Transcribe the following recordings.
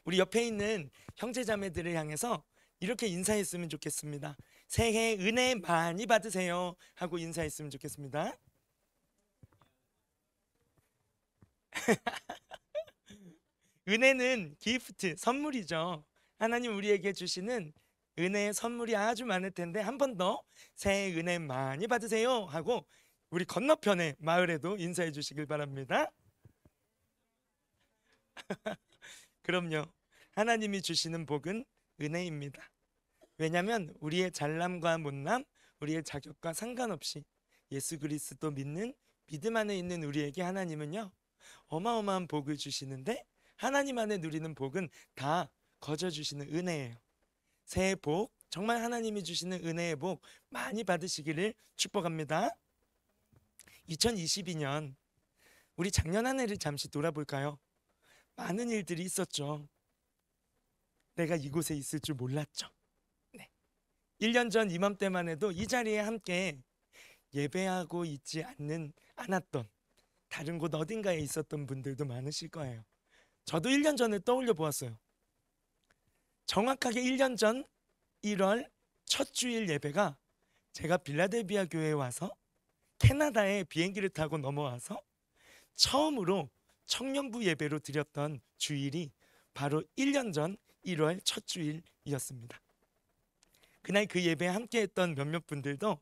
우리 옆에 있는 형제자매들을 향해서 이렇게 인사했으면 좋겠습니다. 새해 은혜 많이 받으세요 하고 인사했으면 좋겠습니다. 은혜는 기프트, 선물이죠. 하나님 우리에게 주시는 은혜의 선물이 아주 많을 텐데 한 번 더 새해 은혜 많이 받으세요 하고 우리 건너편의 마을에도 인사해 주시길 바랍니다. 그럼요. 하나님이 주시는 복은 은혜입니다. 왜냐하면 우리의 잘남과 못남, 우리의 자격과 상관없이 예수 그리스도 믿는 믿음 안에 있는 우리에게 하나님은요 어마어마한 복을 주시는데 하나님 안에 누리는 복은 다 거저 주시는 은혜예요. 새해 복, 정말 하나님이 주시는 은혜의 복 많이 받으시기를 축복합니다. 2022년 우리 작년 한 해를 잠시 돌아볼까요? 많은 일들이 있었죠. 내가 이곳에 있을 줄 몰랐죠. 네. 1년 전 이맘때만 해도 이 자리에 함께 예배하고 있지 않았던 다른 곳 어딘가에 있었던 분들도 많으실 거예요. 저도 1년 전을 떠올려 보았어요. 정확하게 1년 전 1월 첫 주일 예배가 제가 빌라델비아 교회에 와서 캐나다에 비행기를 타고 넘어와서 처음으로 청년부 예배로 드렸던 주일이 바로 1년 전 1월 첫 주일이었습니다. 그날 그 예배에 함께했던 몇몇 분들도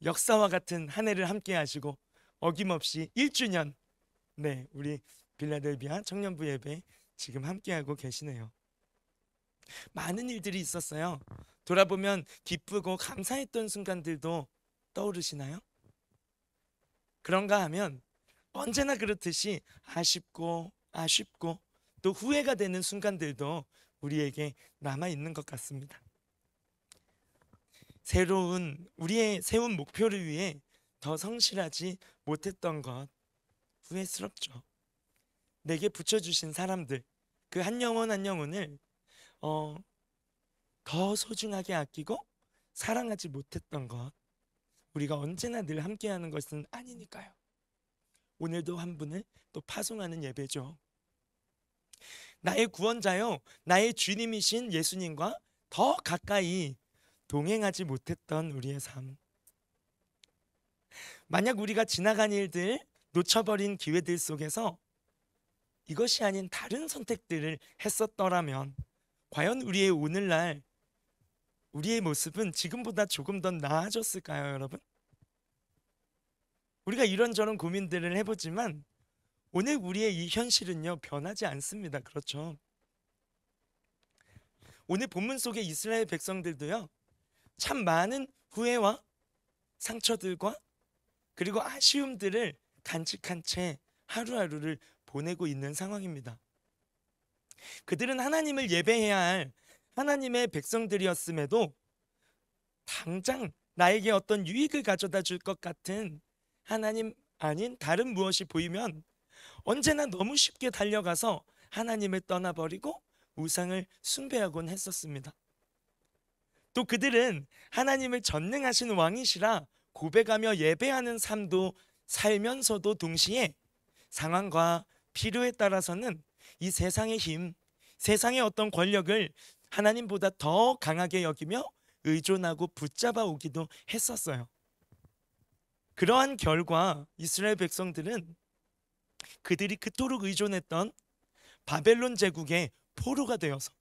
역사와 같은 한 해를 함께 하시고 어김없이 1주년 네 우리 빌라델비아 청년부 예배 지금 함께하고 계시네요. 많은 일들이 있었어요. 돌아보면 기쁘고 감사했던 순간들도 떠오르시나요? 그런가 하면 언제나 그렇듯이 아쉽고 또 후회가 되는 순간들도 우리에게 남아 있는 것 같습니다. 새로운 우리의 세운 목표를 위해 더 성실하지 못했던 것 후회스럽죠. 내게 붙여주신 사람들 그 한 영혼 한 영혼을 더 소중하게 아끼고 사랑하지 못했던 것 우리가 언제나 늘 함께하는 것은 아니니까요. 오늘도 한 분을 또 파송하는 예배죠. 나의 구원자요 나의 주님이신 예수님과 더 가까이 동행하지 못했던 우리의 삶, 만약 우리가 지나간 일들 놓쳐버린 기회들 속에서 이것이 아닌 다른 선택들을 했었더라면 과연 우리의 오늘날 우리의 모습은 지금보다 조금 더 나아졌을까요, 여러분? 우리가 이런저런 고민들을 해보지만 오늘 우리의 이 현실은요 변하지 않습니다. 그렇죠? 오늘 본문 속의 이스라엘 백성들도요 참 많은 후회와 상처들과 그리고 아쉬움들을 간직한 채 하루하루를 보내고 있는 상황입니다. 그들은 하나님을 예배해야 할 하나님의 백성들이었음에도 당장 나에게 어떤 유익을 가져다 줄 것 같은 하나님 아닌 다른 무엇이 보이면 언제나 너무 쉽게 달려가서 하나님을 떠나버리고 우상을 숭배하곤 했었습니다. 또 그들은 하나님을 전능하신 왕이시라 고백하며 예배하는 삶도 살면서도 동시에 상황과 필요에 따라서는 이 세상의 힘, 세상의 어떤 권력을 하나님보다 더 강하게 여기며 의존하고 붙잡아 오기도 했었어요. 그러한 결과 이스라엘 백성들은 그들이 그토록 의존했던 바벨론 제국의 포로가 되어서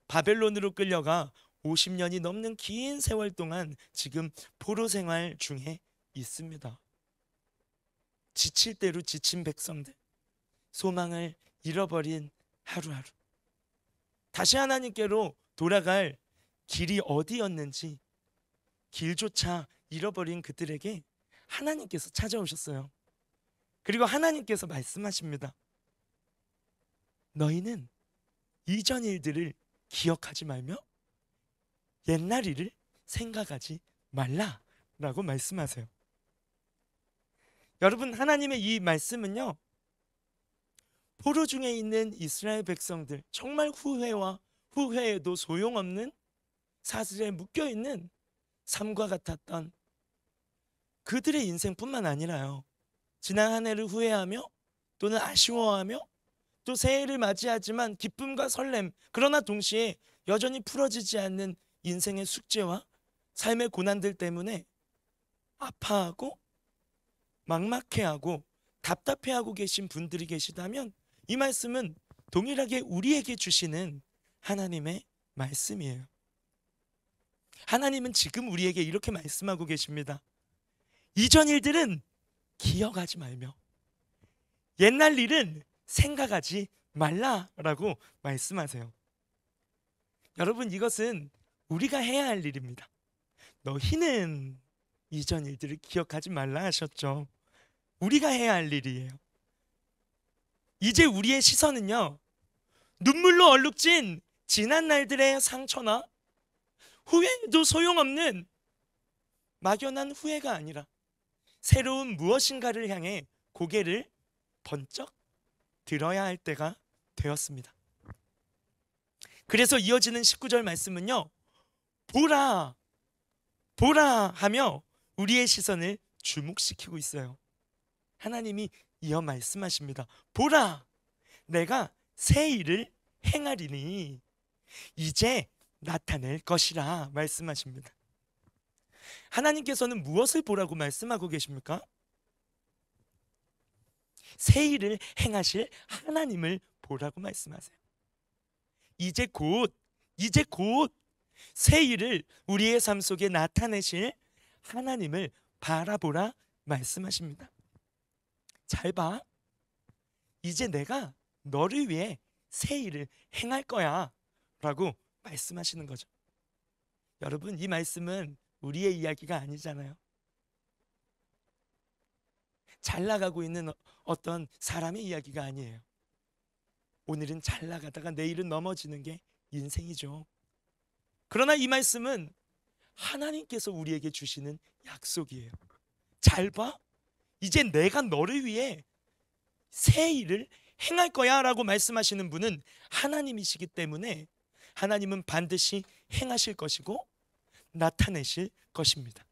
바벨론으로 끌려가 50년이 넘는 긴 세월 동안 지금 포로 생활 중에 있습니다. 지칠 대로 지친 백성들, 소망을 잃어버린 하루하루, 다시 하나님께로 돌아갈 길이 어디였는지 길조차 잃어버린 그들에게 하나님께서 찾아오셨어요. 그리고 하나님께서 말씀하십니다. 너희는 이전 일들을 기억하지 말며 옛날 일을 생각하지 말라라고 말씀하세요. 여러분, 하나님의 이 말씀은요 포로 중에 있는 이스라엘 백성들, 정말 후회해도 소용없는 사슬에 묶여있는 삶과 같았던 그들의 인생뿐만 아니라요 지난 한 해를 후회하며 또는 아쉬워하며 또 새해를 맞이하지만 기쁨과 설렘, 그러나 동시에 여전히 풀어지지 않는 인생의 숙제와 삶의 고난들 때문에 아파하고 막막해하고 답답해하고 계신 분들이 계시다면 이 말씀은 동일하게 우리에게 주시는 하나님의 말씀이에요. 하나님은 지금 우리에게 이렇게 말씀하고 계십니다. 이전 일들은 기억하지 말며 옛날 일은 생각하지 말라라고 말씀하세요. 여러분, 이것은 우리가 해야 할 일입니다. 너희는 이전 일들을 기억하지 말라 하셨죠. 우리가 해야 할 일이에요. 이제 우리의 시선은요, 눈물로 얼룩진 지난 날들의 상처나 후회해도 소용없는 막연한 후회가 아니라 새로운 무엇인가를 향해 고개를 번쩍 들어야 할 때가 되었습니다. 그래서 이어지는 19절 말씀은요, 보라, 보라 하며 우리의 시선을 주목시키고 있어요. 하나님이 이어 말씀하십니다. 보라, 내가 새 일을 행하리니 이제 나타낼 것이라 말씀하십니다. 하나님께서는 무엇을 보라고 말씀하고 계십니까? 새 일을 행하실 하나님을 보라고 말씀하세요. 이제 곧 새 일을 우리의 삶 속에 나타내실 하나님을 바라보라 말씀하십니다. 잘 봐. 이제 내가 너를 위해 새 일을 행할 거야 라고 말씀하시는 거죠. 여러분, 이 말씀은 우리의 이야기가 아니잖아요. 잘 나가고 있는 어떤 사람의 이야기가 아니에요. 오늘은 잘 나가다가 내일은 넘어지는 게 인생이죠. 그러나 이 말씀은 하나님께서 우리에게 주시는 약속이에요. 잘 봐. 이제 내가 너를 위해 새 일을 행할 거야 라고 말씀하시는 분은 하나님이시기 때문에 하나님은 반드시 행하실 것이고 나타내실 것입니다.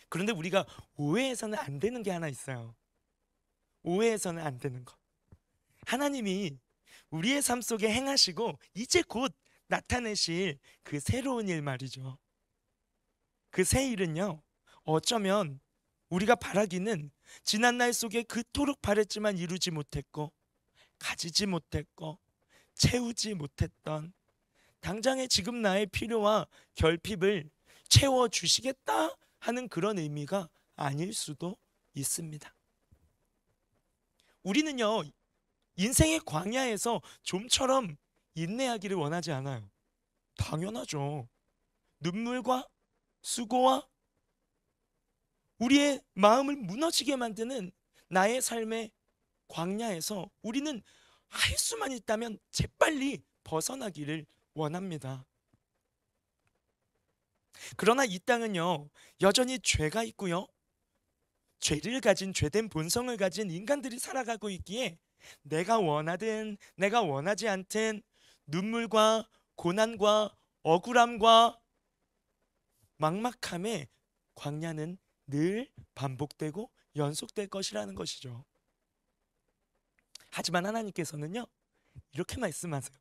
그런데 우리가 오해해서는 안 되는 게 하나 있어요. 오해해서는 안 되는 것. 하나님이 우리의 삶 속에 행하시고 이제 곧 나타내실 그 새로운 일 말이죠. 그 새 일은요, 어쩌면 우리가 바라기는 지난날 속에 그토록 바랬지만 이루지 못했고 가지지 못했고 채우지 못했던 당장의 지금 나의 필요와 결핍을 채워주시겠다 하는 그런 의미가 아닐 수도 있습니다. 우리는요, 인생의 광야에서 좀처럼 인내하기를 원하지 않아요. 당연하죠. 눈물과 수고와 우리의 마음을 무너지게 만드는 나의 삶의 광야에서 우리는 할 수만 있다면 재빨리 벗어나기를 원합니다. 그러나 이 땅은요, 여전히 죄가 있고요, 죄를 가진 죄된 본성을 가진 인간들이 살아가고 있기에 내가 원하든 내가 원하지 않든 눈물과 고난과 억울함과 막막함의 광야는 늘 반복되고 연속될 것이라는 것이죠. 하지만 하나님께서는요, 이렇게 말씀하세요.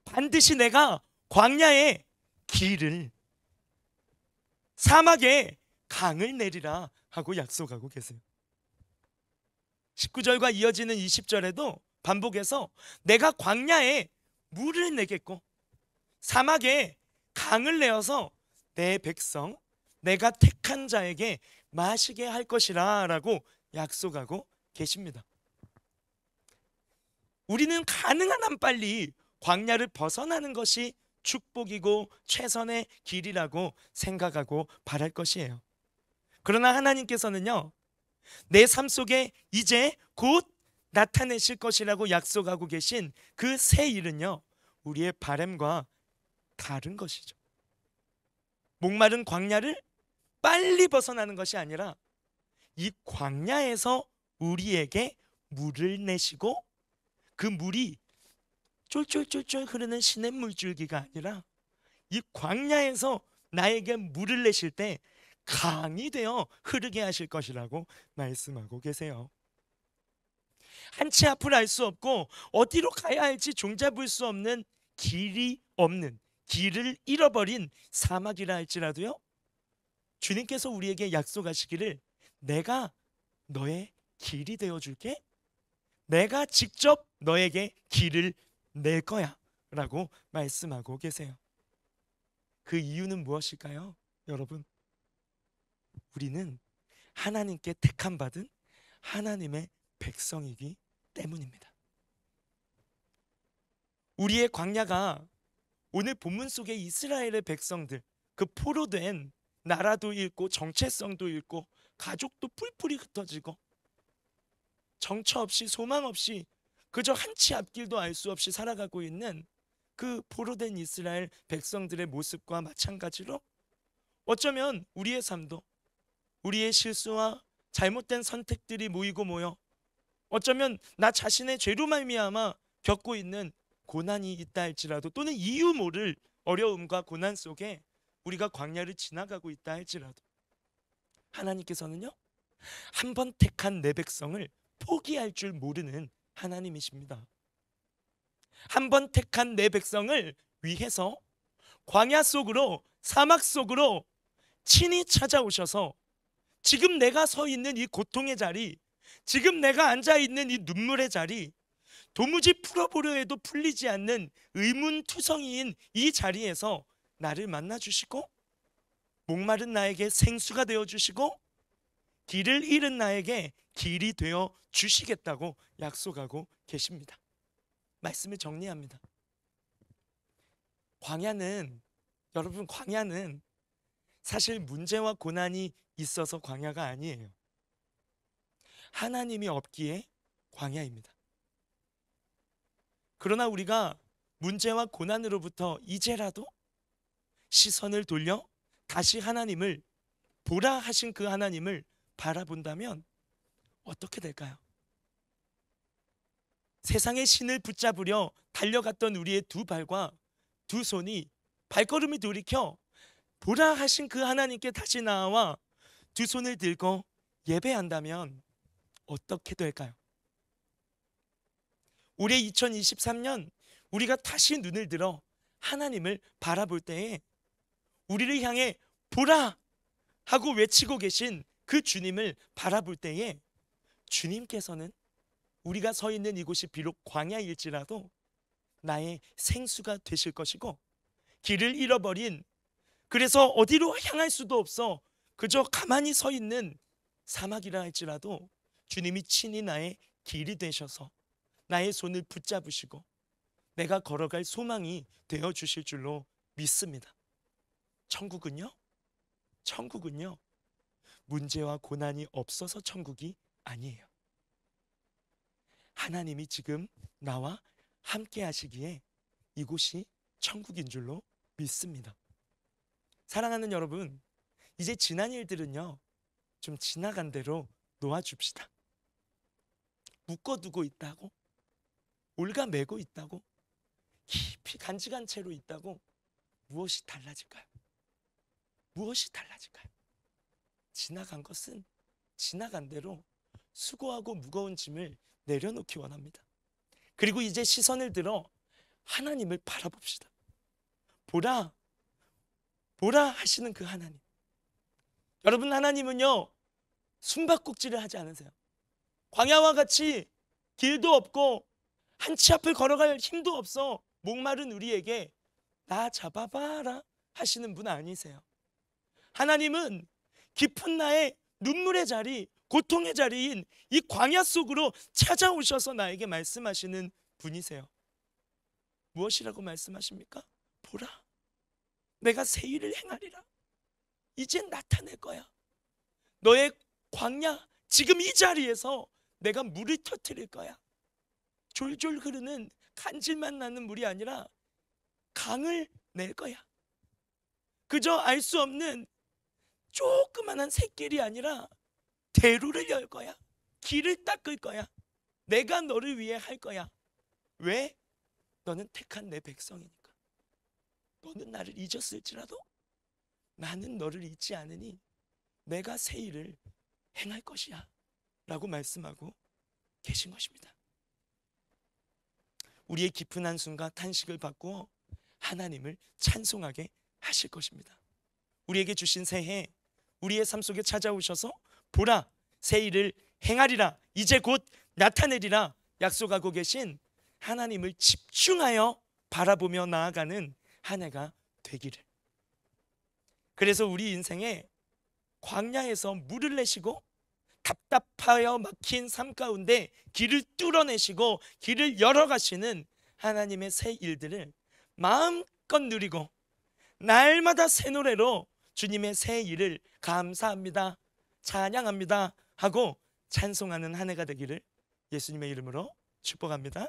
반드시 내가 광야에 길을, 사막에 강을 내리라 하고 약속하고 계세요. 19절과 이어지는 20절에도 반복해서 내가 광야에 물을 내겠고 사막에 강을 내어서 내 백성, 내가 택한 자에게 마시게 할 것이라 라고 약속하고 계십니다. 우리는 가능한 한 빨리 광야를 벗어나는 것이 축복이고 최선의 길이라고 생각하고 바랄 것이에요. 그러나 하나님께서는요, 내 삶 속에 이제 곧 나타내실 것이라고 약속하고 계신 그 새 일은요, 우리의 바람과 다른 것이죠. 목마른 광야를 빨리 벗어나는 것이 아니라 이 광야에서 우리에게 물을 내시고 그 물이 쫄쫄쫄쫄 흐르는 시냇물 줄기가 아니라 이 광야에서 나에게 물을 내실 때 강이 되어 흐르게 하실 것이라고 말씀하고 계세요. 한치 앞을 알 수 없고 어디로 가야 할지 종잡을 수 없는 길이 없는, 길을 잃어버린 사막이라 할지라도요, 주님께서 우리에게 약속하시기를 내가 너의 길이 되어줄게, 내가 직접 너에게 길을 낼 거야 라고 말씀하고 계세요. 그 이유는 무엇일까요? 여러분, 우리는 하나님께 택함 받은 하나님의 백성이기 때문입니다. 우리의 광야가 오늘 본문 속의 이스라엘의 백성들, 그 포로된 나라도 잃고 정체성도 잃고 가족도 뿔뿔이 흩어지고 정처 없이 소망 없이 그저 한치 앞길도 알 수 없이 살아가고 있는 그 포로된 이스라엘 백성들의 모습과 마찬가지로 어쩌면 우리의 삶도 우리의 실수와 잘못된 선택들이 모이고 모여 어쩌면 나 자신의 죄로 말미암아 겪고 있는 고난이 있다 할지라도, 또는 이유 모를 어려움과 고난 속에 우리가 광야를 지나가고 있다 할지라도 하나님께서는요, 한 번 택한 내 백성을 포기할 줄 모르는 하나님이십니다. 한 번 택한 내 백성을 위해서 광야 속으로, 사막 속으로 친히 찾아오셔서 지금 내가 서 있는 이 고통의 자리, 지금 내가 앉아 있는 이 눈물의 자리, 도무지 풀어보려 해도 풀리지 않는 의문투성이인 이 자리에서 나를 만나주시고, 목마른 나에게 생수가 되어주시고, 길을 잃은 나에게 길이 되어 주시겠다고 약속하고 계십니다. 말씀을 정리합니다. 광야는, 여러분, 광야는 사실 문제와 고난이 있어서 광야가 아니에요. 하나님이 없기에 광야입니다. 그러나 우리가 문제와 고난으로부터 이제라도 시선을 돌려 다시 하나님을, 보라 하신 그 하나님을 바라본다면 어떻게 될까요? 세상의 신을 붙잡으려 달려갔던 우리의 두 발과 두 손이 발걸음을 돌이켜 보라 하신 그 하나님께 다시 나아와 두 손을 들고 예배한다면 어떻게 될까요? 올해 2023년 우리가 다시 눈을 들어 하나님을 바라볼 때에 우리를 향해 보라 하고 외치고 계신 그 주님을 바라볼 때에 주님께서는 우리가 서 있는 이곳이 비록 광야일지라도 나의 생수가 되실 것이고, 길을 잃어버린, 그래서 어디로 향할 수도 없어 그저 가만히 서 있는 사막이라 할지라도 주님이 친히 나의 길이 되셔서 나의 손을 붙잡으시고 내가 걸어갈 소망이 되어 주실 줄로 믿습니다. 천국은요? 천국은요, 문제와 고난이 없어서 천국이 아니에요. 하나님이 지금 나와 함께 하시기에 이곳이 천국인 줄로 믿습니다. 사랑하는 여러분, 이제 지난 일들은요, 좀 지나간 대로 놓아줍시다. 묶어두고 있다고, 올가매고 있다고, 깊이 간직한 채로 있다고 무엇이 달라질까요? 무엇이 달라질까요? 지나간 것은 지나간 대로 수고하고 무거운 짐을 내려놓기 원합니다. 그리고 이제 시선을 들어 하나님을 바라봅시다. 보라, 보라 하시는 그 하나님. 여러분, 하나님은요, 숨바꼭질을 하지 않으세요. 광야와 같이 길도 없고 한치 앞을 걸어갈 힘도 없어 목마른 우리에게 나 잡아봐라 하시는 분 아니세요. 하나님은 깊은 나의 눈물의 자리, 고통의 자리인 이 광야 속으로 찾아오셔서 나에게 말씀하시는 분이세요. 무엇이라고 말씀하십니까? 보라, 내가 새 일을 행하리라. 이젠 나타낼 거야. 너의 광야, 지금 이 자리에서 내가 물을 터뜨릴 거야. 졸졸 흐르는 간질만 나는 물이 아니라 강을 낼 거야. 그저 알 수 없는 조그만한 샛길이 아니라 대로를 열 거야. 길을 닦을 거야. 내가 너를 위해 할 거야. 왜? 너는 택한 내 백성이니까. 너는 나를 잊었을지라도 나는 너를 잊지 않으니 내가 새 일을 행할 것이야 라고 말씀하고 계신 것입니다. 우리의 깊은 한숨과 탄식을 바꾸어 하나님을 찬송하게 하실 것입니다. 우리에게 주신 새해, 우리의 삶 속에 찾아오셔서 보라 새 일을 행하리라, 이제 곧 나타내리라 약속하고 계신 하나님을 집중하여 바라보며 나아가는 한 해가 되기를. 그래서 우리 인생에 광야에서 물을 내시고 답답하여 막힌 삶 가운데 길을 뚫어내시고 길을 열어가시는 하나님의 새 일들을 마음껏 누리고 날마다 새 노래로 주님의 새 일을 감사합니다, 찬양합니다 하고 찬송하는 한 해가 되기를 예수님의 이름으로 축복합니다.